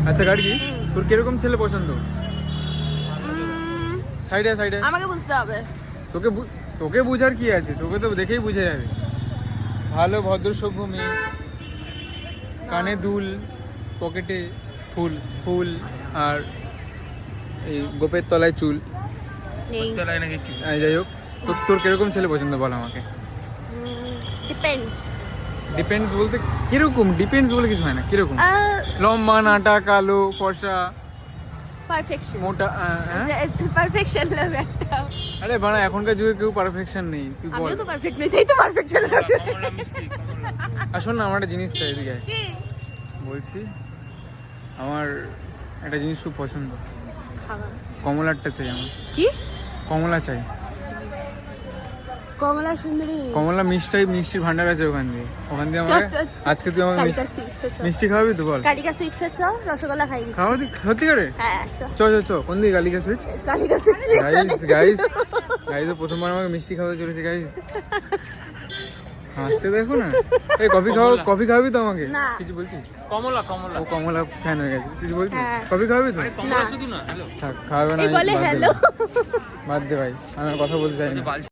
আচ্ছা গাড়ি তোর কিরকম ছেলে পছন্দ? সাইডে সাইডে আমাকে বুঝতে হবে। তোকে বুঝার কি আছে, তোকে তো দেখেই বুঝে যাবে। ভালো ভদ্র সভ্য মেয়ে, কানে দুল, পকেটে ফুল ফুল, আর এই গোপের তলায় চুল, নেই। তলায় নাকি চুল। যাই হোক, তোর কিরকম ছেলে পছন্দ বল আমাকে। ডিপেন্ডস। ডিপেন্ডস বলতে কিরকম? ডিপেন্ডস বলে কিছু হয় না। কিরকম? লম্বা, নাটা, কালো, ফর্সা, পারফেকশন। মোটা? পারফেকশন লাগে একটা। আরে বাড়া, এখনকার যুগে কেউ পারফেকশন নেই। তুই বল। আমিও তো পারফেক্ট নই, তাই তো পারফেকশন লাগে। আসুন না, আমার একটা জিনিস চাই। এদিকে আয়। কি? বলছি, আমার একটা জিনিস খুব পছন্দ। খাবার। কমলারটা চাই আমার। কি? কমলা চাই। কমলা সুন্দরী। কমলা মিষ্টির ভান্ডার আছে ওখান দিয়ে আমাকে আজকে তুই আমাকে কালিকা সুইটস মিষ্টি খাওয়াবি তো? বল। কালিকা সুইটস চ রসগোল্লা খাই দিচ্ছি। খাওয়াবি সত্যি করে? হ্যাঁ চ কোন দিকে? Kalika sweet. Kalika sweets. Guys তো প্রথমবার আমাকে মিষ্টি খাওয়াতে চলেছে গাইস। হাসতে দেখো না। এই কফি খাওয়াবি তো আমাকে? না। কিছু বলছিস? কমলা ও কমলা ফ্যান হয়ে গেছে। কিছু বলছিস? হ্যাঁ। কফি খাওয়াবি তো? কমলা শুধু না, হ্যালো থাক, খাওয়াবে না। এই বলে বাদ দে হ্যালো। বাদ দে ভাই, আমি আর কথা বলতে চাই না।